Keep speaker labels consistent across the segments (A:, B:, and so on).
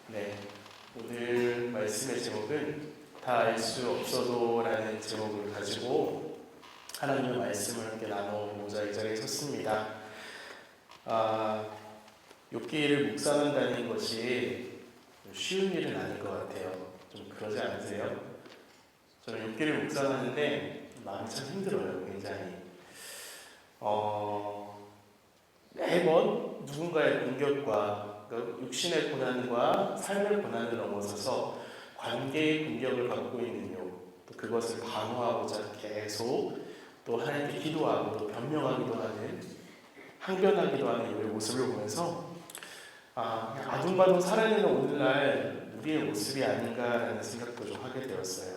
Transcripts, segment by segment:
A: 네, 오늘 말씀의 제목은 다 알 수 없어도 라는 제목을 가지고 하나님의 말씀을 함께 나눠보고자 이 자리에 섰습니다. 욥기를 묵상한다는 것이 쉬운 일은 아닐 것 같아요. 좀 그러지 않으세요? 저는 욥기를 묵상하는데 마음이 참 힘들어요. 굉장히 매번 누군가의 공격과 그러니까 육신의 고난과 삶의 고난을 넘어서서 관계의 공격을 받고 있는 욥, 또 그것을 방어하고자 계속 또 하나님께 기도하고 또 변명하기도 하는, 항변하기도 하는 욥의 모습을 보면서 아둥바둥 살아내는 오늘날 우리의 모습이 아닌가라는 생각도 좀 하게 되었어요.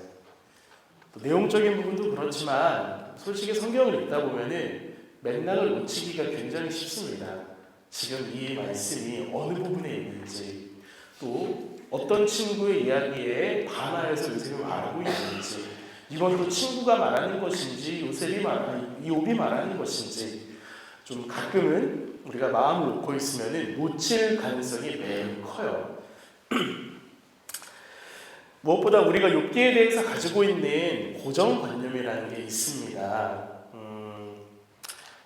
A: 또 내용적인 부분도 그렇지만 솔직히 성경을 읽다 보면은 맥락을 놓치기가 굉장히 쉽습니다. 지금 이 말씀이 어느 부분에 있는지, 또 어떤 친구의 이야기에 반하여서 요셉이 말하고 있는지, 이건 또 친구가 말하는 것인지 욥이 말하는 것인지, 좀 가끔은 우리가 마음을 놓고 있으면 놓칠 가능성이 매우 커요. 무엇보다 우리가 욥기에 대해서 가지고 있는 고정관념이라는 게 있습니다.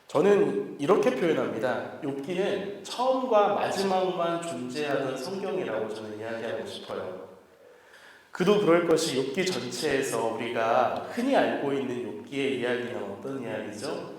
A: 저는 이렇게 표현합니다. 욥기는 처음과 마지막만 존재하는 성경이라고 저는 이야기하고 싶어요. 그도 그럴 것이 욥기 전체에서 우리가 흔히 알고 있는 욥기의 이야기는 어떤 이야기죠?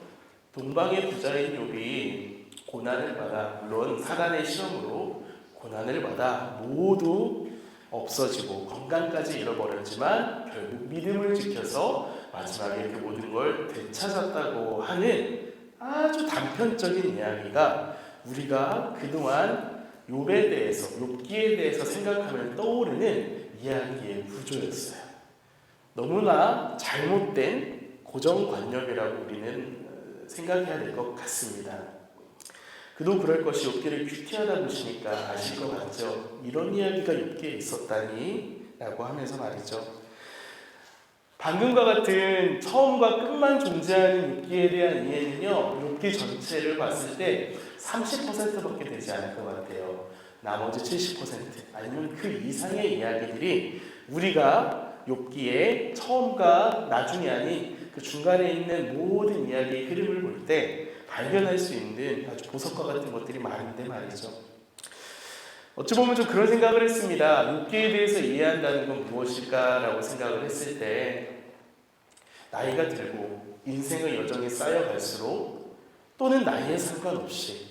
A: 동방의 부자인 욥이 고난을 받아, 물론 사단의 시험으로 고난을 받아 모두 없어지고 건강까지 잃어버렸지만 결국 믿음을 지켜서 마지막에 그 모든 걸 되찾았다고 하는 아주 단편적인 이야기가 우리가 그동안 욥에 대해서, 욥기에 대해서 생각하면 떠오르는 이야기의 구조였어요. 너무나 잘못된 고정관념이라고 우리는 생각해야 될 것 같습니다. 그도 그럴 것이 욥기를 큐티하다 보시니까 아실 것 같죠. 이런 이야기가 욥기에 있었다니 라고 하면서 말이죠. 방금과 같은 처음과 끝만 존재하는 욥기에 대한 이해는요, 욥기 전체를 봤을 때 30%밖에 되지 않을 것 같아요. 나머지 70% 아니면 그 이상의 이야기들이 우리가 욥기의 처음과 나중이 아닌 그 중간에 있는 모든 이야기의 흐름을 볼 때 발견할 수 있는 아주 보석과 같은 것들이 많은데 말이죠. 어찌 보면 좀 그런 생각을 했습니다. 욥기에 대해서 이해한다는 건 무엇일까라고 생각을 했을 때, 나이가 들고 인생의 여정이 쌓여갈수록 또는 나이에 상관없이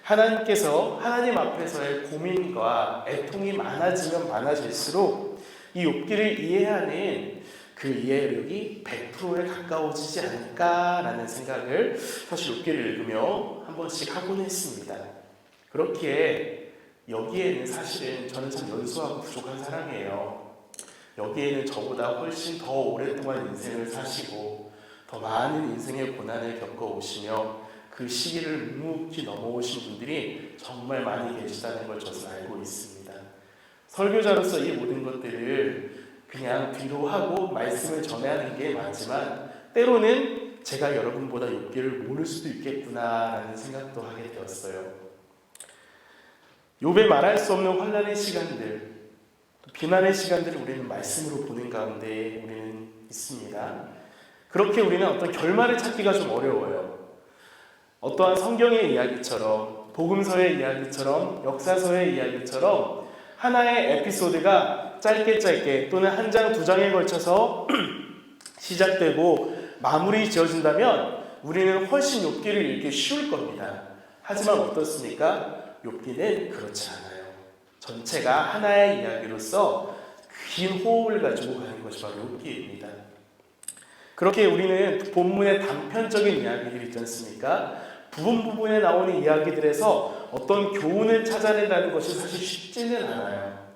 A: 하나님께서 하나님 앞에서의 고민과 애통이 많아지면 많아질수록 이 욥기를 이해하는 그 이해력이 100%에 가까워지지 않을까라는 생각을 사실 욥기를 읽으며 한 번씩 하곤 했습니다. 그렇기에 여기에는 사실은 저는 참 연소하고 부족한 사람이에요. 여기에는 저보다 훨씬 더 오랫동안 인생을 사시고 더 많은 인생의 고난을 겪어오시며 그 시기를 묵묵히 넘어오신 분들이 정말 많이 계시다는 걸 저는 알고 있습니다. 설교자로서 이 모든 것들을 그냥 뒤로 하고 말씀을 전하는 게 맞지만 때로는 제가 여러분보다 욥기를 모를 수도 있겠구나라는 생각도 하게 되었어요. 욥의 말할 수 없는 환난의 시간들, 비난의 시간들을 우리는 말씀으로 보는 가운데 우리는 있습니다. 그렇게 우리는 어떤 결말을 찾기가 좀 어려워요. 어떠한 성경의 이야기처럼, 복음서의 이야기처럼, 역사서의 이야기처럼 하나의 에피소드가 짧게 또는 한 장, 두 장에 걸쳐서 시작되고 마무리 지어진다면 우리는 훨씬 욥기를 읽기 쉬울 겁니다. 하지만 어떻습니까? 욥기는 그렇지 않아요. 전체가 하나의 이야기로서 긴 호흡을 가지고 가는 것이 바로 욥기입니다. 그렇게 우리는 본문의 단편적인 이야기들 있지 않습니까? 부분에 나오는 이야기들에서 어떤 교훈을 찾아낸다는 것이 사실 쉽지는 않아요.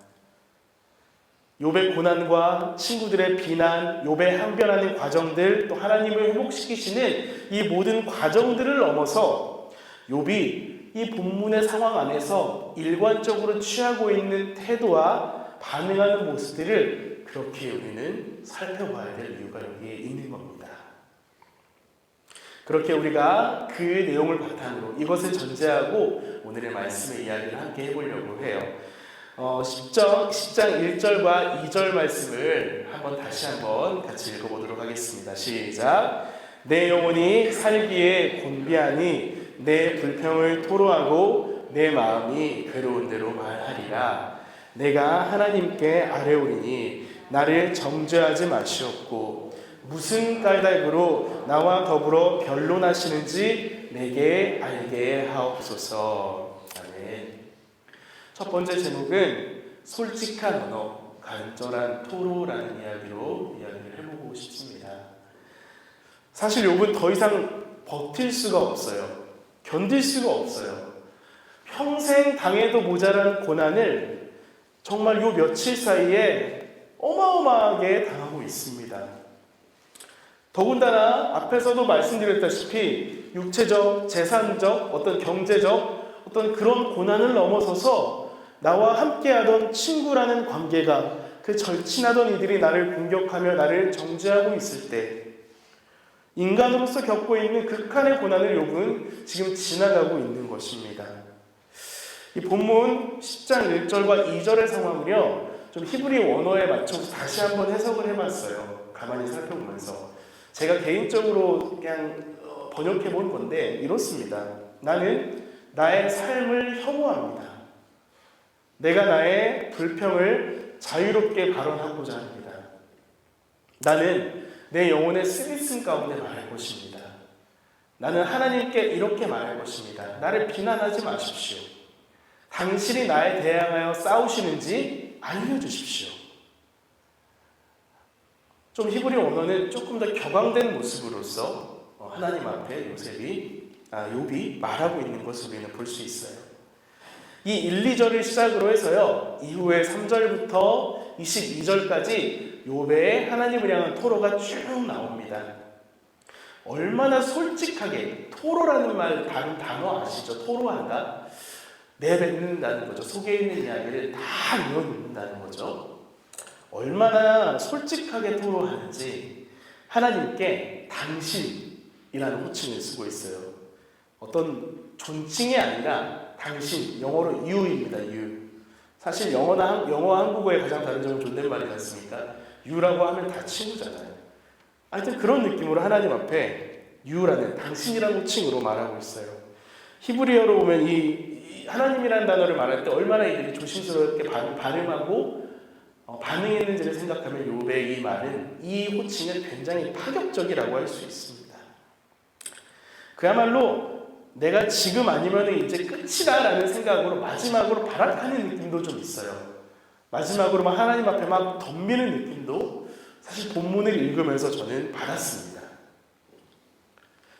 A: 욥의 고난과 친구들의 비난, 욥의 항변하는 과정들, 또 하나님을 회복시키시는 이 모든 과정들을 넘어서 욥이 이 본문의 상황 안에서 일관적으로 취하고 있는 태도와 반응하는 모습들을 그렇게 우리는 살펴봐야 될 이유가 여기에 있는 겁니다. 그렇게 우리가 그 내용을 바탕으로 이것을 전제하고 오늘의 말씀의 이야기를 함께 해보려고 해요. 10장 1절과 2절 말씀을 다시 한번 같이 읽어보도록 하겠습니다. 시작. 내 영혼이 살기에 곤비하니 내 불평을 토로하고 내 마음이 괴로운 대로 말하리라. 내가 하나님께 아뢰오리니 나를 정죄하지 마시옵고 무슨 까닭으로 나와 더불어 변론하시는지 내게 알게 하옵소서. 아멘. 첫 번째 제목은 솔직한 언어, 간절한 토로라는 이야기로 이야기를 해보고 싶습니다. 사실 욥은 더 이상 버틸 수가 없어요. 견딜 수가 없어요. 평생 당해도 모자란 고난을 정말 요 며칠 사이에 어마어마하게 당하고 있습니다. 더군다나 앞에서도 말씀드렸다시피 육체적, 재산적, 어떤 경제적 어떤 그런 고난을 넘어서서 나와 함께하던 친구라는 관계가 그 절친하던 이들이 나를 공격하며 나를 정죄하고 있을 때 인간으로서 겪고 있는 극한의 고난을 욥은 지금 지나가고 있는 것입니다. 이 본문 10장 1절과 2절의 상황을요, 좀 히브리 원어에 맞춰서 다시 한번 해석을 해봤어요. 가만히 살펴보면서 제가 개인적으로 그냥 번역해 본 건데 이렇습니다. 나는 나의 삶을 혐오합니다. 내가 나의 불평을 자유롭게 발언하고자 합니다. 나는 내 영혼의 쓰리쓴 가운데 말할 것입니다. 나는 하나님께 이렇게 말할 것입니다. 나를 비난하지 마십시오. 당신이 나에 대항하여 싸우시는지 알려주십시오. 좀 히브리 원어는 조금 더 격앙된 모습으로서 하나님 앞에 욥이 말하고 있는 것을 우리는 볼 수 있어요. 이 1, 2절을 시작으로 해서요, 이후에 3절부터 22절까지 욥의 하나님을 향한 토로가 쭉 나옵니다. 얼마나 솔직하게, 토로라는 말 다른 단어 아시죠? 토로한다? 내뱉는다는 거죠. 속에 있는 이야기를 다 이어놓는다는 거죠. 얼마나 솔직하게 토로하는지 하나님께 당신이라는 호칭을 쓰고 있어요. 어떤 존칭이 아니라 당신, 영어로 you입니다. you. 사실 영어와 한국어의 가장 다른 점은 존댓말이지 않습니까? you라고 하면 다 친구잖아요. 하여튼 그런 느낌으로 하나님 앞에 you라는 당신이라는 호칭으로 말하고 있어요. 히브리어로 보면 이 하나님이라는 단어를 말할 때 얼마나 이들이 조심스럽게 발음하고 반응했는지를 생각하면 욥의 이 말은, 이 호칭은 굉장히 파격적이라고 할 수 있습니다. 그야말로 내가 지금 아니면 이제 끝이다라는 생각으로 마지막으로 발악하는 느낌도 좀 있어요. 마지막으로 막 하나님 앞에 막 덤비는 느낌도 사실 본문을 읽으면서 저는 받았습니다.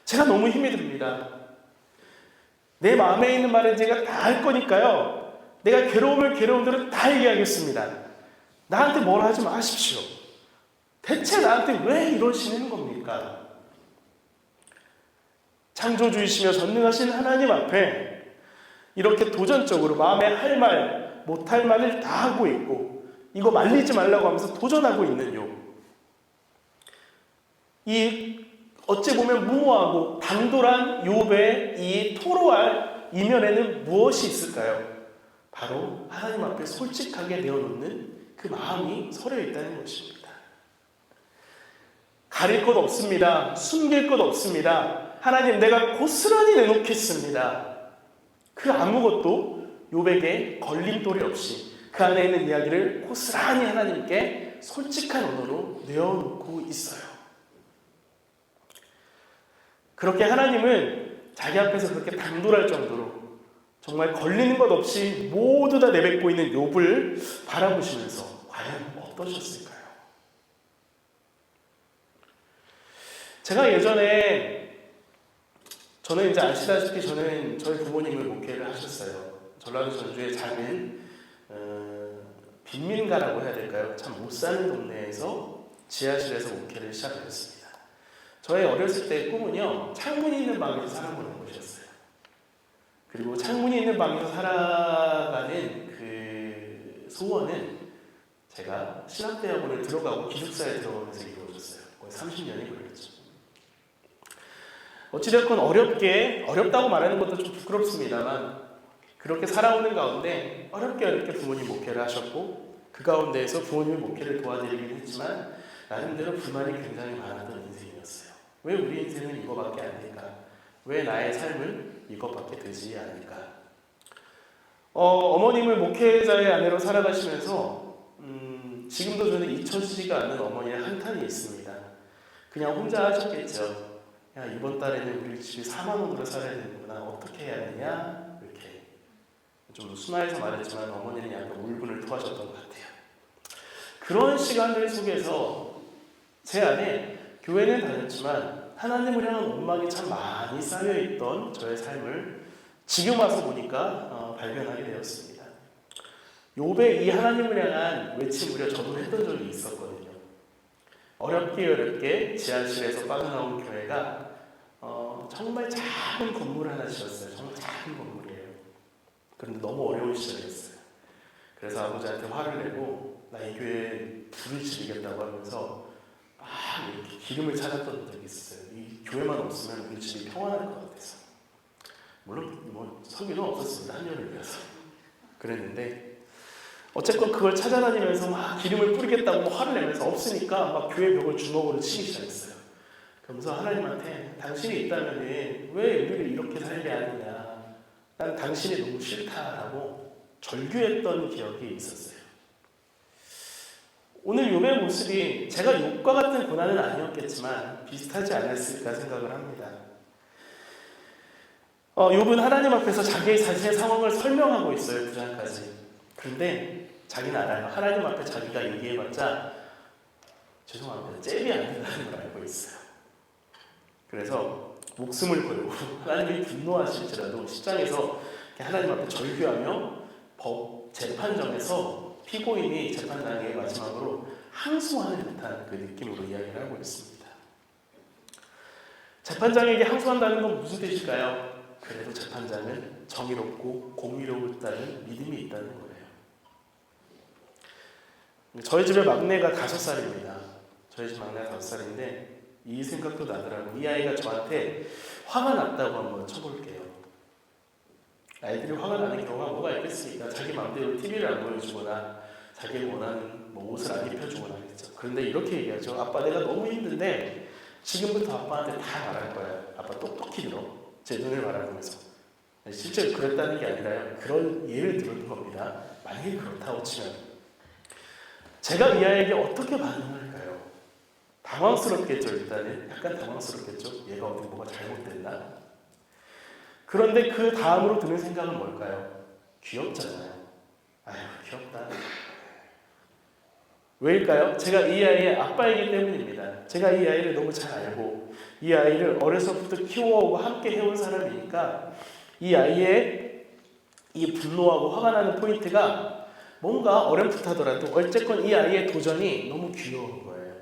A: 제가 너무 힘이 듭니다. 내 마음에 있는 말은 제가 다 할 거니까요, 내가 괴로우면 괴로운 대로 다 얘기하겠습니다. 나한테 뭘 하지 마십시오. 대체 나한테 왜 이러시는 겁니까? 창조주이시며 전능하신 하나님 앞에 이렇게 도전적으로 마음에 할 말, 못할 말을 다 하고 있고 이거 말리지 말라고 하면서 도전하고 있는 욥. 이 어찌 보면 무모하고 당돌한 욥의 이 토로할 이면에는 무엇이 있을까요? 바로 하나님 앞에 솔직하게 내어놓는 그 마음이 서려 있다는 것입니다. 가릴 것 없습니다. 숨길 것 없습니다. 하나님, 내가 고스란히 내놓겠습니다. 그 아무것도 욥에게 걸림돌이 없이 그 안에 있는 이야기를 고스란히 하나님께 솔직한 언어로 내어놓고 있어요. 그렇게 하나님은 자기 앞에서 그렇게 당돌할 정도로 정말 걸리는 것 없이 모두 다 내뱉고 있는 욥을 바라보시면서 과연 어떠셨을까요? 제가 예전에, 저는 이제 아시다시피 저는 저희 부모님을 목회를 하셨어요. 전라도 전주의 작은 빈민가라고 해야 될까요? 참 못 사는 동네에서 지하실에서 목회를 시작했습니다. 저의 어렸을 때의 꿈은요, 창문이 있는 방에서 살아보는 것이었어요. 그리고 창문이 있는 방에서 살아가는 그 소원은 제가 신학대학원을 들어가고 기숙사에 들어가면서 이루어졌어요. 거의 30년이 걸렸죠. 어찌됐건 어렵다고 말하는 것도 좀 부끄럽습니다만 그렇게 살아오는 가운데 어렵게 부모님 목회를 하셨고 그 가운데에서 부모님의 목회를 도와드리긴 했지만 나름대로 불만이 굉장히 많았던 인생이었어요. 왜 우리 인생은 이거밖에 안 될까? 왜 나의 삶은 이것밖에 되지 않을까? 어머님을 목회자의 아내로 살아가시면서 지금도 저는 잊혀지지가 않는 어머니의 한탄이 있습니다. 그냥 혼자 하셨겠죠. 야, 이번 달에는 우리 집이 4만 원으로 살아야 되는구나. 어떻게 해야 되냐? 이렇게 좀 순화해서 말했지만 어머니는 약간 울분을 토하셨던 것 같아요. 그런 시간들 속에서 제 안에 교회는 다녔지만 하나님을 향한 원망이 참 많이 쌓여있던 저의 삶을 지금 와서 보니까 발견하게 되었습니다. 욥의 이 하나님을 향한 외침 무려 저도 했던 적이 있었거든요. 어렵게 지하실에서 빠져나온 교회가 정말 작은 건물 하나 지었어요. 정말 작은 건물이에요. 그런데 너무 어려운 시절이었어요. 그래서 아버지한테 화를 내고 나 이 교회에 불을 지르겠다고 하면서 이렇게 기름을 찾았던 적이 있어요. 이 교회만 없으면 우리 집이 평안할 것 같아서. 물론 설교는 없었습니다. 한 년을 위해서. 그랬는데 어쨌건 그걸 찾아다니면서 막 기름을 뿌리겠다고 화를 내면서 없으니까 막 교회 벽을 주먹으로 치기 시작했어요. 그러면서 하나님한테 당신이 있다면 왜 우리를 이렇게 살게 하느냐, 난 당신이 너무 싫다라고 절규했던 기억이 있었어요. 오늘 욥의 모습이 제가 욥과 같은 고난은 아니었겠지만 비슷하지 않았을까 생각을 합니다. 욥은 하나님 앞에서 자기의 자신의 상황을 설명하고 있어요. 9장까지. 그런데 자기는 알아요. 하나님 앞에 자기가 얘기해봤자 죄송합니다. 잽이 안 된다는 걸 알고 있어요. 그래서 목숨을 걸고 하나님이 분노하실지라도 10장에서 하나님 앞에 절규하며 재판정에서 피고인이 재판장의 마지막으로 항소하는 듯한 그 느낌으로 이야기를 하고 있습니다. 재판장에게 항소한다는 건 무슨 뜻일까요? 그래도 재판장은 정의롭고 공의롭다는 믿음이 있다는 거예요. 저희 집의 막내가 5살입니다. 저희 집 막내가 5살인데 이 생각도 나더라고요. 이 아이가 저한테 화가 났다고 한번 쳐볼게요. 아이들이 화가 나는 경우가 뭐가 있겠습니까? 자기 마음대로 TV를 안 보여주거나 자기가 원하는 옷을 안 입혀주거나 하겠죠. 그런데 이렇게 얘기하죠. 아빠 내가 너무 힘든데 지금부터 아빠한테 다 말할 거야. 아빠 똑똑히 들어. 제 눈을 바라보면서. 실제로 그랬다는 게 아니라요. 그런 예를 들은 겁니다. 만약에 그렇다고 치면 제가 이 아이에게 어떻게 반응할까요? 당황스럽겠죠. 일단은 약간 당황스럽겠죠. 얘가 어디 뭐가 잘못됐나? 그런데 그 다음으로 드는 생각은 뭘까요? 귀엽잖아요. 아유 귀엽다. 왜일까요? 제가 이 아이의 아빠이기 때문입니다. 제가 이 아이를 너무 잘 알고 이 아이를 어려서부터 키워오고 함께 해온 사람이니까 이 아이의 이 분노하고 화가 나는 포인트가 뭔가 어렴풋하더라도 어쨌건 이 아이의 도전이 너무 귀여운 거예요.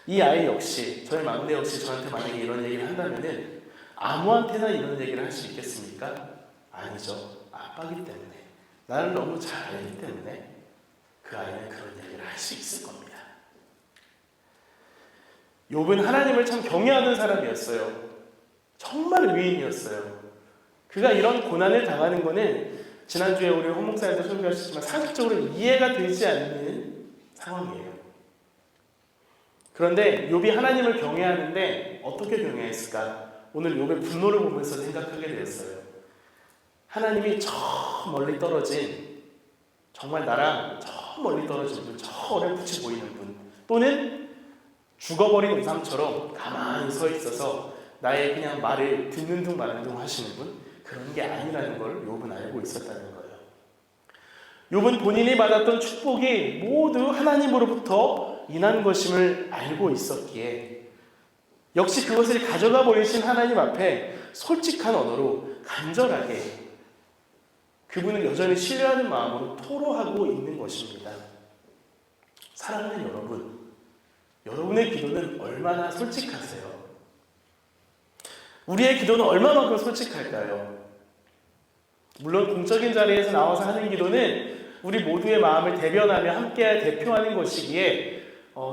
A: 이 아이 역시 저희 막내 역시 저한테 만약에 이런 얘기를 한다면은 아무한테나 이런 얘기를 할 수 있겠습니까? 아니죠. 아빠기 때문에 나를 너무 잘 알기 때문에 그 아이는 그런 얘기를 할 수 있을 겁니다. 욥은 하나님을 참 경외하는 사람이었어요. 정말 위인이었어요. 그가 이런 고난을 당하는 거는 지난주에 우리 홍 목사님도 설교하셨지만 상식적으로 이해가 되지 않는 상황이에요. 그런데 욥이 하나님을 경외하는데 어떻게 경외했을까? 오늘 욥의 분노를 보면서 생각하게 되었어요. 하나님이 저 멀리 떨어진 정말 나랑 저 멀리 떨어진 분, 저 어렴풋이 보이는 분 또는 죽어버린 우상처럼 가만히 서 있어서 나의 그냥 말을 듣는 둥 마는 둥 하시는 분 그런 게 아니라는 걸 욥은 알고 있었다는 거예요. 욥은 본인이 받았던 축복이 모두 하나님으로부터 인한 것임을 알고 있었기에 역시 그것을 가져가 버리신 하나님 앞에 솔직한 언어로 간절하게 그분을 여전히 신뢰하는 마음으로 토로하고 있는 것입니다. 사랑하는 여러분, 여러분의 기도는 얼마나 솔직하세요? 우리의 기도는 얼마만큼 솔직할까요? 물론 공적인 자리에서 나와서 하는 기도는 우리 모두의 마음을 대변하며 함께 대표하는 것이기에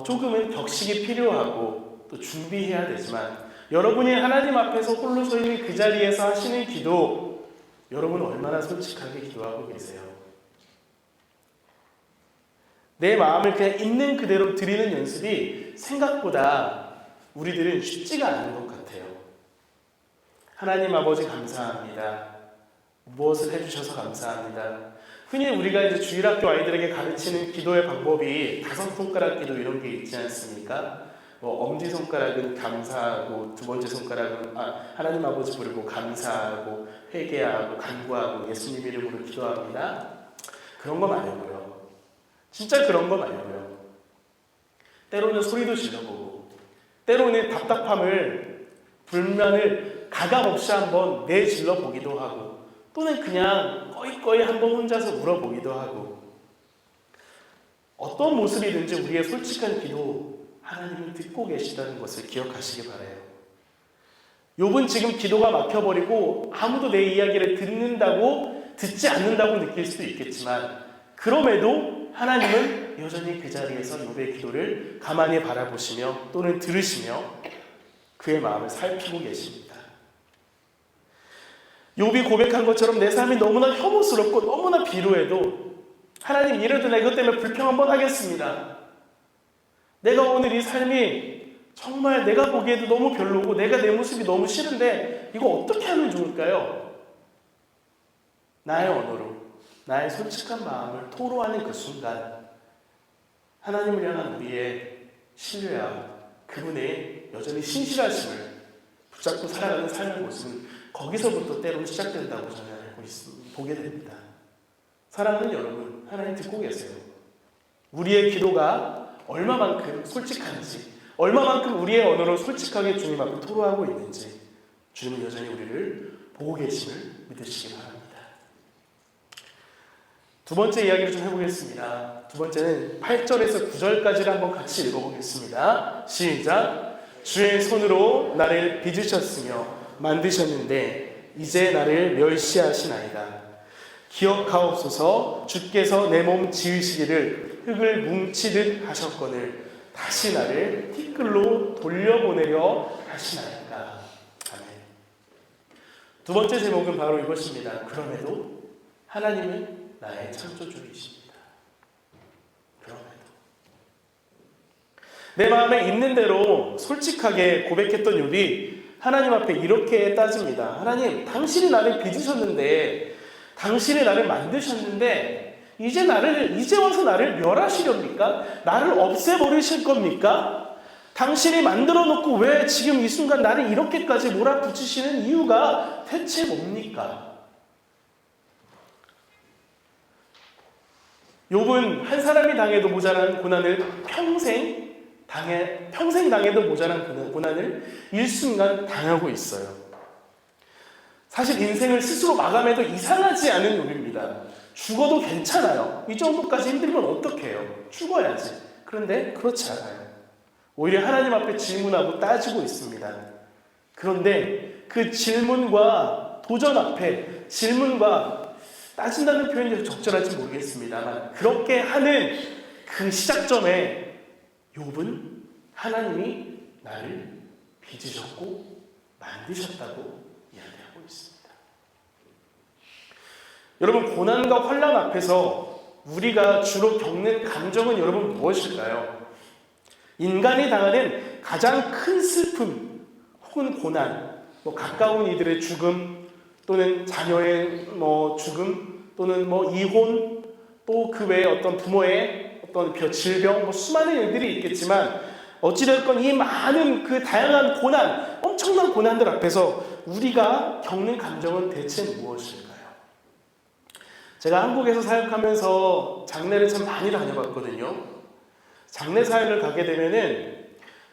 A: 조금은 격식이 필요하고 또 준비해야 되지만 여러분이 하나님 앞에서 홀로 서 있는 그 자리에서 하시는 기도 여러분 얼마나 솔직하게 기도하고 계세요? 내 마음을 그냥 있는 그대로 드리는 연습이 생각보다 우리들은 쉽지가 않은 것 같아요. 하나님 아버지 감사합니다. 무엇을 해주셔서 감사합니다. 흔히 우리가 이제 주일학교 아이들에게 가르치는 기도의 방법이 5손가락 기도 이런 게 있지 않습니까? 엄지손가락은 감사하고, 두 번째 손가락은 하나님 아버지 부르고 감사하고, 회개하고, 간구하고, 예수님 이름으로 기도합니다. 그런 거 말고요. 진짜 그런 거 말고요. 때로는 소리도 질러보고, 때로는 답답함을, 불만을 가감없이 한번 내질러 보기도 하고, 또는 그냥 꺼이꺼이 한번 혼자서 울어보기도 하고, 어떤 모습이든지 우리의 솔직한 기도 하나님이 듣고 계시다는 것을 기억하시기 바라요. 욥은 지금 기도가 막혀버리고 아무도 내 이야기를 듣지 않는다고 느낄 수도 있겠지만, 그럼에도 하나님은 여전히 그 자리에서 욥의 기도를 가만히 바라보시며 또는 들으시며 그의 마음을 살피고 계십니다. 욥이 고백한 것처럼 내 삶이 너무나 혐오스럽고 너무나 비루해도 하나님, 이래도 내가 이것 때문에 불평 한번 하겠습니다. 내가 오늘 이 삶이 정말 내가 보기에도 너무 별로고 내가 내 모습이 너무 싫은데 이거 어떻게 하면 좋을까요? 나의 언어로 나의 솔직한 마음을 토로하는 그 순간 하나님을 향한 우리의 신뢰와 그분의 여전히 신실하심을 붙잡고 살아가는 삶의 모습은 거기서부터 때로는 시작된다고 저는 보게 됩니다. 사랑하는 여러분, 하나님 듣고 계세요. 우리의 기도가 얼마만큼 솔직한지, 얼마만큼 우리의 언어로 솔직하게 주님 앞에 토로하고 있는지 주님은 여전히 우리를 보고 계심을 믿으시기 바랍니다. 두 번째 이야기를 좀 해보겠습니다. 두 번째는 8절에서 9절까지를 한번 같이 읽어보겠습니다. 시작! 주의 손으로 나를 빚으셨으며 만드셨는데 이제 나를 멸시하시나이다. 기억하옵소서. 주께서 내 몸 지으시기를 흙을 뭉치듯 하셨거늘 다시 나를 티끌로 돌려보내려 하시나이까. 아멘. 두 번째 제목은 바로 이것입니다. 그럼에도 하나님은 나의 창조주이십니다. 그럼에도 내 마음에 있는 대로 솔직하게 고백했던 욥이 하나님 앞에 이렇게 따집니다. 하나님, 당신이 나를 빚으셨는데, 당신이 나를 만드셨는데 이제 와서 나를 멸하시렵니까? 나를 없애버리실 겁니까? 당신이 만들어 놓고 왜 지금 이 순간 나를 이렇게까지 몰아붙이시는 이유가 대체 뭡니까? 욥은 한 사람이 당해도 모자란 고난을 평생 당해도 모자란 고난을 일순간 당하고 있어요. 사실 인생을 스스로 마감해도 이상하지 않은 욥입니다. 죽어도 괜찮아요. 이 정도까지 힘들면 어떡해요? 죽어야지. 그런데 그렇지 않아요. 오히려 하나님 앞에 질문하고 따지고 있습니다. 그런데 그 질문과 도전 앞에, 질문과 따진다는 표현이 적절할지 모르겠습니다만, 그렇게 하는 그 시작점에 욥은 하나님이 나를 빚으셨고 만드셨다고 이야기하고 있습니다. 여러분, 고난과 환난 앞에서 우리가 주로 겪는 감정은 여러분 무엇일까요? 인간이 당하는 가장 큰 슬픔 혹은 고난, 가까운 이들의 죽음, 또는 자녀의 죽음, 또는 이혼, 또 그 외에 어떤 부모의 어떤 질병, 수많은 일들이 있겠지만, 어찌되었건 이 많은 그 다양한 고난, 엄청난 고난들 앞에서 우리가 겪는 감정은 대체 무엇일까요? 제가 한국에서 사역하면서 장례를 참 많이 다녀봤거든요. 장례 사역을 가게 되면은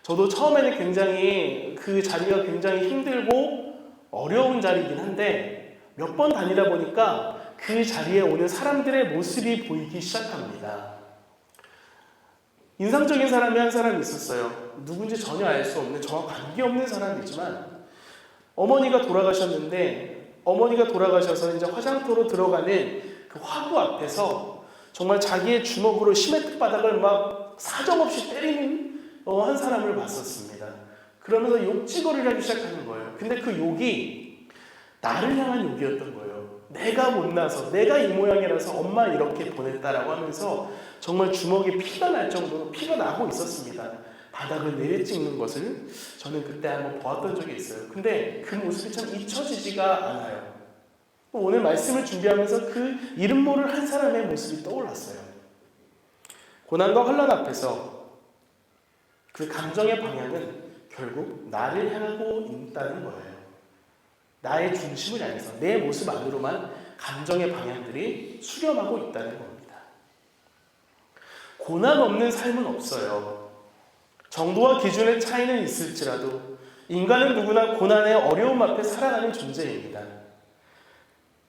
A: 저도 처음에는 굉장히 그 자리가 굉장히 힘들고 어려운 자리이긴 한데 몇 번 다니다 보니까 그 자리에 오는 사람들의 모습이 보이기 시작합니다. 인상적인 사람이 한 사람이 있었어요. 누군지 전혀 알 수 없는, 저와 관계없는 사람이지만 어머니가 돌아가셨는데, 어머니가 돌아가셔서 이제 화장터로 들어가는 그 화구 앞에서 정말 자기의 주먹으로 시멘트 바닥을 막 사정없이 때리는 한 사람을 봤었습니다. 그러면서 욕지거리를 하기 시작하는 거예요. 근데 그 욕이 나를 향한 욕이었던 거예요. 내가 못나서, 내가 이 모양이라서 엄마 이렇게 보냈다라고 하면서 정말 주먹에 피가 날 정도로 피가 나고 있었습니다. 바닥을 내리찍는 것을 저는 그때 한번 보았던 적이 있어요. 근데 그 모습이 참 잊혀지지가 않아요. 오늘 말씀을 준비하면서 그 이름 모를 한 사람의 모습이 떠올랐어요. 고난과 환난 앞에서 그 감정의 방향은 결국 나를 향하고 있다는 거예요. 나의 중심을 향해서 내 모습 안으로만 감정의 방향들이 수렴하고 있다는 겁니다. 고난 없는 삶은 없어요. 정도와 기준의 차이는 있을지라도 인간은 누구나 고난의 어려움 앞에 살아가는 존재입니다.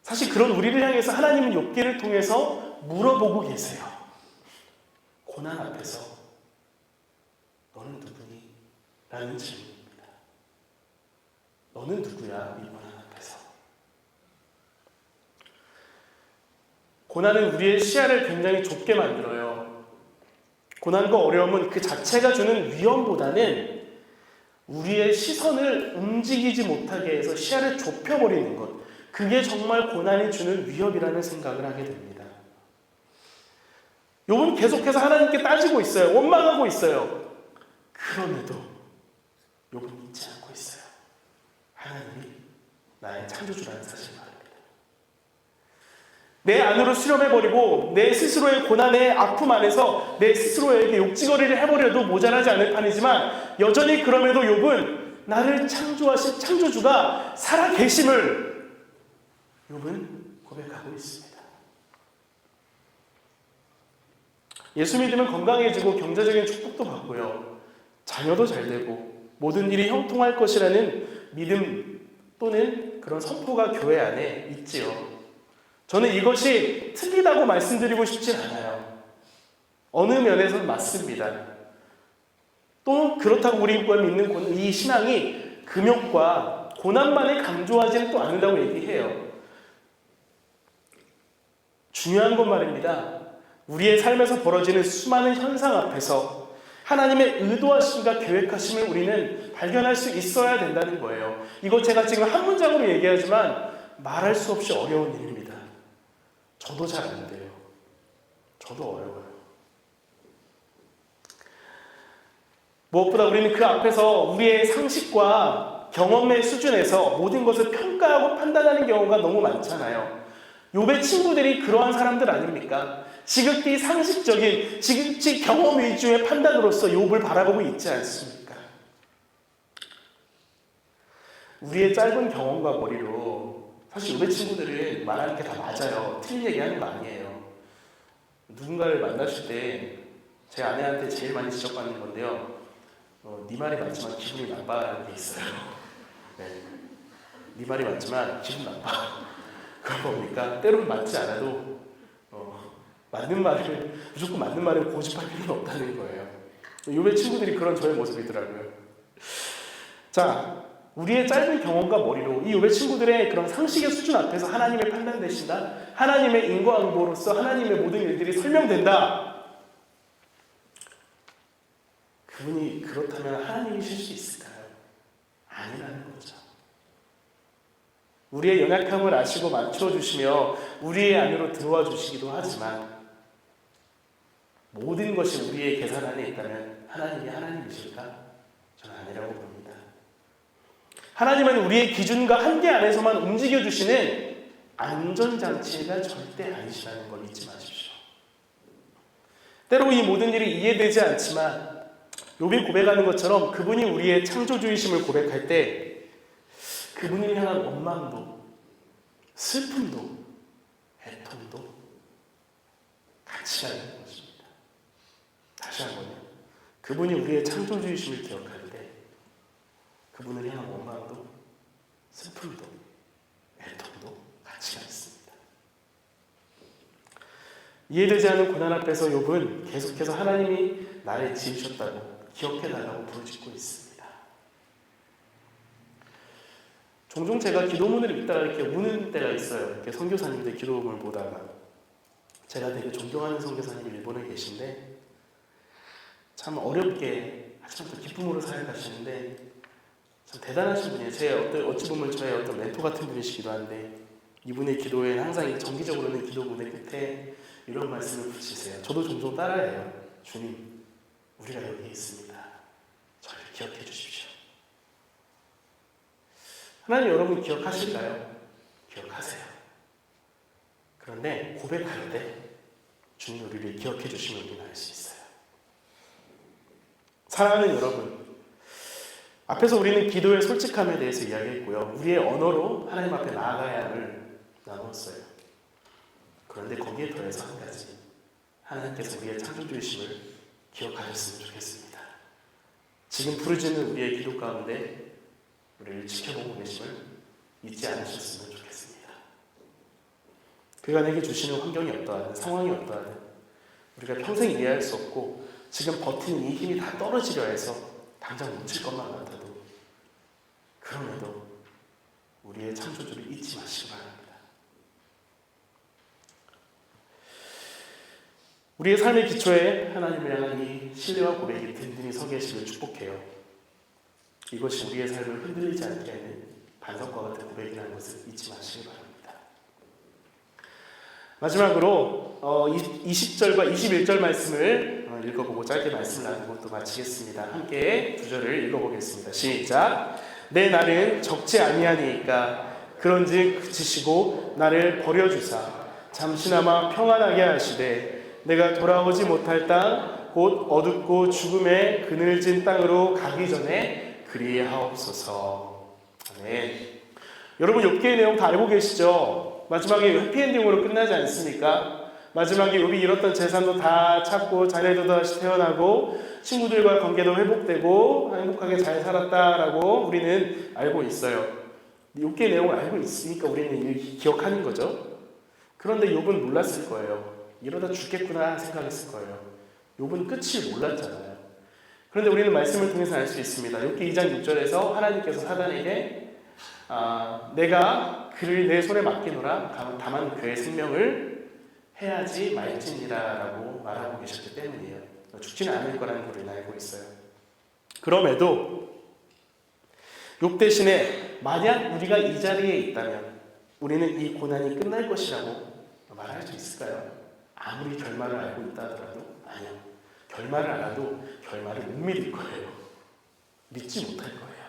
A: 사실 그런 우리를 향해서 하나님은 욥기를 통해서 물어보고 계세요. 고난 앞에서 너는 누구니? 라는 질문입니다. 너는 누구야? 이 고난 앞에서. 고난은 우리의 시야를 굉장히 좁게 만들어요. 고난과 어려움은 그 자체가 주는 위험보다는 우리의 시선을 움직이지 못하게 해서 시야를 좁혀버리는 것, 그게 정말 고난이 주는 위협이라는 생각을 하게 됩니다. 욥은 계속해서 하나님께 따지고 있어요. 원망하고 있어요. 그럼에도 욥은 잊지 않고 있어요. 하나님이 나의 창조주라는 사실을 말합니다. 내 안으로 수렴해버리고 내 스스로의 고난의 아픔 안에서 내 스스로에게 욕지거리를 해버려도 모자라지 않을 판이지만 여전히 그럼에도 욥은 나를 창조하신 창조주가 살아계심을 욥은 고백하고 있습니다. 예수 믿으면 건강해지고 경제적인 축복도 받고요. 자녀도 잘 되고 모든 일이 형통할 것이라는 믿음 또는 그런 선포가 교회 안에 있지요. 저는 이것이 틀리다고 말씀드리고 싶진 않아요. 어느 면에서는 맞습니다. 또 그렇다고 우리가 믿는 이 신앙이 금욕과 고난만을 강조하지는 또 않는다고 얘기해요. 중요한 건 말입니다. 우리의 삶에서 벌어지는 수많은 현상 앞에서 하나님의 의도하심과 계획하심을 우리는 발견할 수 있어야 된다는 거예요. 이거 제가 지금 한 문장으로 얘기하지만 말할 수 없이 어려운 일입니다. 저도 잘 안 돼요. 저도 어려워요. 무엇보다 우리는 그 앞에서 우리의 상식과 경험의 수준에서 모든 것을 평가하고 판단하는 경우가 너무 많잖아요. 욥의 친구들이 그러한 사람들 아닙니까? 지극히 상식적인, 지극히 경험 위주의 판단으로서 욥을 바라보고 있지 않습니까? 우리의 짧은 경험과 머리로 사실 욥의 친구들은 말하는 게 다 맞아요. 틀린 얘기하는 거 아니에요. 누군가를 만났을 때 제 아내한테 제일 많이 지적받는 건데요. 네 말이 맞지만 기분이 나빠라는 게 있어요. 네. 네 말이 맞지만 기분 나빠. 그건 뭡니까? 때로는 맞지 않아도 무조건 맞는 말을 고집할 필요는 없다는 거예요. 욥의 친구들이 그런 저의 모습이더라고요. 자, 우리의 짧은 경험과 머리로 이 욥의 친구들의 그런 상식의 수준 앞에서 하나님의 판단되신다, 하나님의 인과응보로서 하나님의 모든 일들이 설명된다. 그분이 그렇다면 하나님이실 수 있을까요? 아니라는 거죠. 우리의 연약함을 아시고 맞춰주시며 우리의 안으로 들어와 주시기도 하지만 모든 것이 우리의 계산 안에 있다면 하나님이 하나님이실까? 저는 아니라고 봅니다. 하나님은 우리의 기준과 한계 안에서만 움직여주시는 안전장치가 절대 아니시라는 걸 잊지 마십시오. 때로 이 모든 일이 이해되지 않지만 욥이 고백하는 것처럼 그분이 우리의 창조주이심을 고백할 때 그분을 향한 원망도 슬픔도 애통도 같이 가는 것입니다. 다시 한번요. 그분이 우리의 창조주이심을 기억할 때 그분을 향한 원망도 슬픔도 애통도 같이 있습니다. 이해되지 않은 고난 앞에서 욥은 계속해서 하나님이 나를 지으셨다고 기억해달라고 부르짖고 있습니다. 종종 제가 기도문을 읽다가 이렇게 우는 때가 있어요. 이렇게 선교사님들 기도문을 보다가 제가 되게 존경하는 선교사님이 일본에 계신데 참 어렵게 하지만 또 기쁨으로 사역하시는데 참 대단하신 분이에요. 어찌 보면 저의 어떤 멘토 같은 분이시기도 한데 이분의 기도에는 항상 정기적으로는 기도문의 끝에 이런 말씀을 붙이세요. 저도 종종 따라해요. 주님, 우리가 여기 있습니다. 저를 기억해 주십시오. 하나님 여러분 기억하실까요? 기억하세요. 그런데 고백할 때 주님 우리를 기억해 주시면 우리는 알 수 있어요. 사랑하는 여러분, 앞에서 우리는 기도의 솔직함에 대해서 이야기했고요. 우리의 언어로 하나님 앞에 나아가야 함을 나눴어요. 그런데 거기에 더해서 한 가지, 하나님께서 우리의 창조주이심을 기억하셨으면 좋겠습니다. 지금 부르짖는 우리의 기도 가운데 우리를 지켜보고 계심을 잊지 않으셨으면 좋겠습니다. 그가 내게 주시는 환경이 어떠하든 상황이 어떠하든 우리가 평생 이해할 수 없고 지금 버티는 이 힘이 다 떨어지려 해서 당장 묻힐 것만 같아도 그럼에도 우리의 창조주를 잊지 마시기 바랍니다. 우리의 삶의 기초에 하나님을 향한 이 신뢰와 고백이 든든히 서 계시길 축복해요. 이것이 우리의 삶을 흔들리지 않게 하는 반석과 같은 고백이라는 것을 잊지 마시기 바랍니다. 마지막으로 20절과 21절 말씀을 읽어보고 짧게 말씀을 나누고 또 마치겠습니다. 함께 두 절을 읽어보겠습니다. 시작. 내 날은 적지 아니하니까 그런즉 그치시고 나를 버려주사 잠시나마 평안하게 하시되 내가 돌아오지 못할 땅 곧 어둡고 죽음의 그늘진 땅으로 가기 전에 그리하옵소서. 아멘. 여러분 욥기의 내용 다 알고 계시죠? 마지막에 해피엔딩으로 끝나지 않습니까? 마지막에 욥이 잃었던 재산도 다 찾고 자녀도 다시 태어나고 친구들과 관계도 회복되고 행복하게 잘 살았다라고 우리는 알고 있어요. 욥기의 내용을 알고 있으니까 우리는 기억하는 거죠. 그런데 욥은 몰랐을 거예요. 이러다 죽겠구나 생각했을 거예요. 욥은 끝을 몰랐잖아요. 그런데 우리는 말씀을 통해서 알 수 있습니다. 욥기 2장 6절에서 하나님께서 사단에게 내가 그를 내 손에 맡기노라 다만 그의 생명을 해야지 말지니라 라고 말하고 계셨기 때문이에요. 죽지는 않을 거라는 걸 우리는 알고 있어요. 그럼에도 욥 대신에 만약 우리가 이 자리에 있다면 우리는 이 고난이 끝날 것이라고 말할 수 있을까요? 아무리 결말을 알고 있다 하더라도 아니요. 결말을 알아도 결말을 못 믿을 거예요. 믿지 못할 거예요.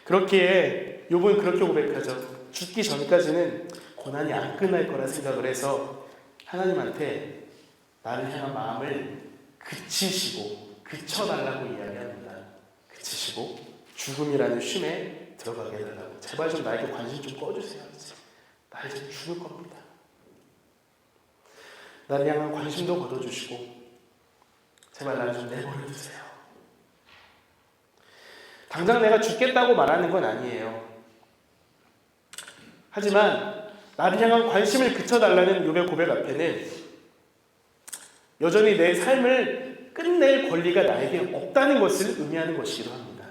A: 그렇기에 욥은 그렇게 고백하죠. 죽기 전까지는 고난이 안 끝날 거라 생각을 해서 하나님한테 나를 향한 마음을 그치시고 그쳐달라고 이야기합니다. 그치시고 죽음이라는 쉼에 들어가게 해달라고. 제발 좀 나에게 관심 좀 꺼주세요. 나 이제 죽을 겁니다. 나를 향한 관심도 걷어주시고 제발 나를 좀 내버려두세요. 당장 내가 죽겠다고 말하는 건 아니에요. 하지만 나를 향한 관심을 그쳐달라는 욥의 고백 앞에는 여전히 내 삶을 끝낼 권리가 나에게 없다는 것을 의미하는 것이기도 합니다.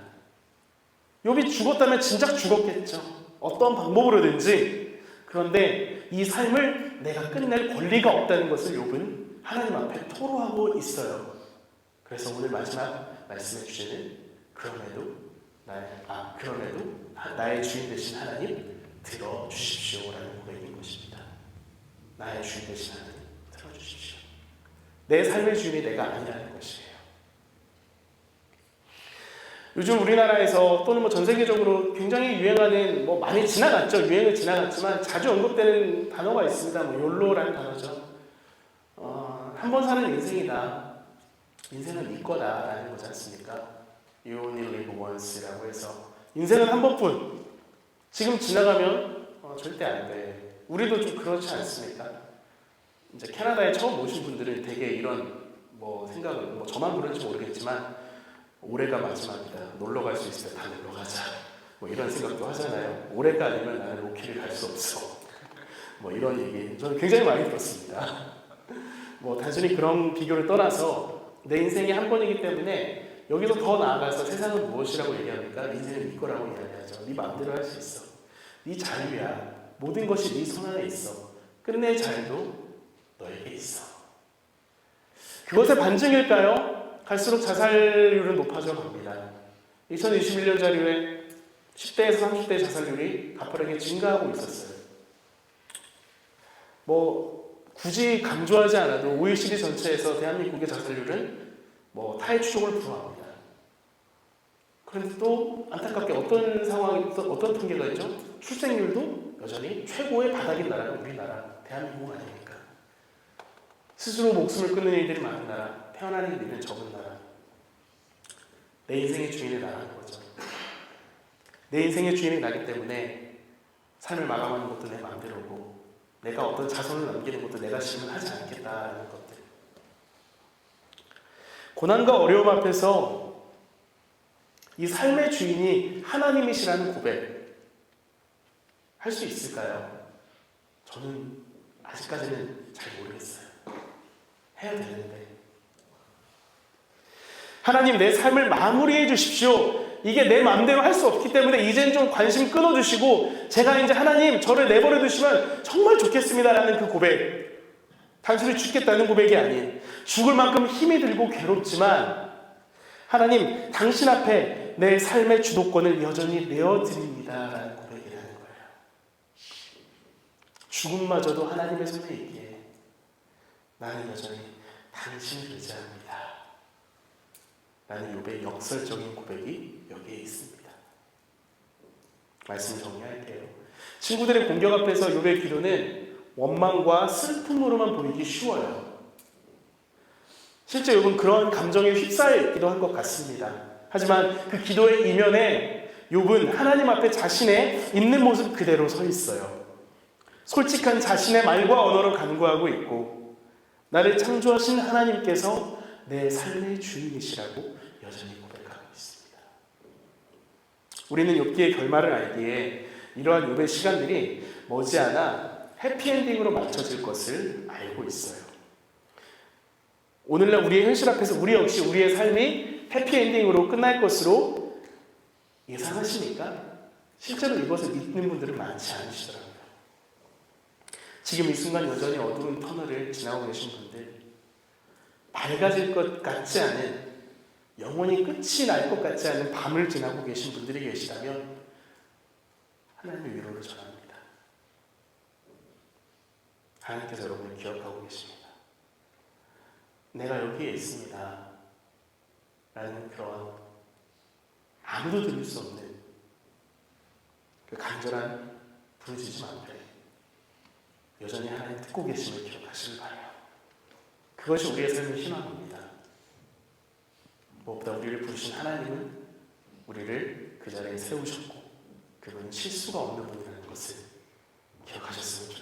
A: 욥이 죽었다면 진작 죽었겠죠. 어떤 방법으로든지. 그런데 이 삶을 내가 끝낼 권리가 없다는 것을 욥은 하나님 앞에 토로하고 있어요. 그래서 오늘 마지막 말씀해 주시는 그럼에도 나의 주인 되신 하나님 들어주십시오라는 고백인 것입니다. 나의 주인 되신 하나님 들어주십시오. 내 삶의 주인이 내가 아니라는 것이에요. 요즘 우리나라에서 또는 전 세계적으로 굉장히 유행하는 많이 지나갔죠. 유행을 지나갔지만 자주 언급되는 단어가 있습니다. 욜로라는 단어죠. 한 번 사는 인생이다. 인생은 네 거다라는 거지 않습니까? You only live once라고 해서 인생은 한 번뿐. 지금 지나가면 절대 안 돼. 우리도 좀 그렇지 않습니까? 이제 캐나다에 처음 오신 분들은 되게 이런 생각을 저만 그런지 모르겠지만 올해가 마지막이다. 놀러 갈 수 있을 때 다 놀러 가자. 이런 생각도 하잖아요. 올해가 아니면 나는 로키를 갈 수 없어. 이런 얘기 저는 굉장히 많이 들었습니다. 단순히 그런 비교를 떠나서 내 인생이 한 번이기 때문에 여기서 더 나아가서 세상은 무엇이라고 얘기합니까? 인생은 네 거라고 이야기하죠. 네 마음대로 할 수 있어. 네 자유야. 모든 것이 네 손 안에 있어. 끝낼 자유도 너에게 있어. 그것의 반증일까요? 갈수록 자살률은 높아져 갑니다. 2021년 자료에 10대에서 30대 자살률이 가파르게 증가하고 있었어요. 굳이 강조하지 않아도 OECD 전체에서 대한민국의 자살률은 타의 추종을 불허합니다. 그런데 또 안타깝게 어떤 상황이, 어떤 통계가 있죠? 출생률도 여전히 최고의 바닥인 나라는 우리나라, 대한민국 아닙니까? 스스로 목숨을 끊는 일들이 많은 나라, 태어나는 일들은 적은 나라. 내 인생의 주인이 나라는 거죠. 내 인생의 주인이 나기 때문에 삶을 마감하는 것도 내 마음대로고, 내가 어떤 자손을 남기는 것도 내가 신문하지 않겠다라는 것들. 고난과 어려움 앞에서 이 삶의 주인이 하나님이시라는 고백 할 수 있을까요? 저는 아직까지는 잘 모르겠어요. 해야 되는데. 하나님, 내 삶을 마무리해 주십시오. 이게 내 마음대로 할 수 없기 때문에 이젠 좀 관심 끊어주시고 제가 이제 하나님 저를 내버려 두시면 정말 좋겠습니다라는 그 고백, 단순히 죽겠다는 고백이 아닌 죽을 만큼 힘이 들고 괴롭지만 하나님 당신 앞에 내 삶의 주도권을 여전히 내어드립니다라는 고백이라는 거예요. 죽음마저도 하나님의 손에 있기에 나는 여전히 당신을 의지합니다 라는 욥의 역설적인 고백이 여기에 있습니다. 말씀 정리할게요. 친구들의 공격 앞에서 욥의 기도는 원망과 슬픔으로만 보이기 쉬워요. 실제 욥은 그런 감정에 휩싸여 있기도 한 것 같습니다. 하지만 그 기도의 이면에 욥은 하나님 앞에 자신의 있는 모습 그대로 서 있어요. 솔직한 자신의 말과 언어로 간구하고 있고 나를 창조하신 하나님께서 내 삶의 주인이시라고 여전히 고백하고 있습니다. 우리는 욥기의 결말을 알기에 이러한 욥의 시간들이 머지않아 해피엔딩으로 맞춰질 것을 알고 있어요. 오늘날 우리의 현실 앞에서 우리 역시 우리의 삶이 해피엔딩으로 끝날 것으로 예상하십니까? 실제로 이것을 믿는 분들은 많지 않으시더라고요. 지금 이 순간 여전히 어두운 터널을 지나고 계신 분들, 밝아질 것 같지 않은, 영원히 끝이 날 것 같지 않은 밤을 지나고 계신 분들이 계시다면 하나님의 위로를 전합니다. 하나님께서 여러분을 기억하고 계십니다. 내가 여기에 있습니다 라는 그런 아무도 들을 수 없는 그 간절한 부르짖음 앞에 여전히 하나님 듣고 계심을 기억하시길 바라요. 그것이 우리의 삶의 희망입니다. 무엇보다 우리를 부르신 하나님은 우리를 그 자리에 세우셨고 그분은 실수가 없는 분이라는 것을 기억하셨으면 좋겠습니다.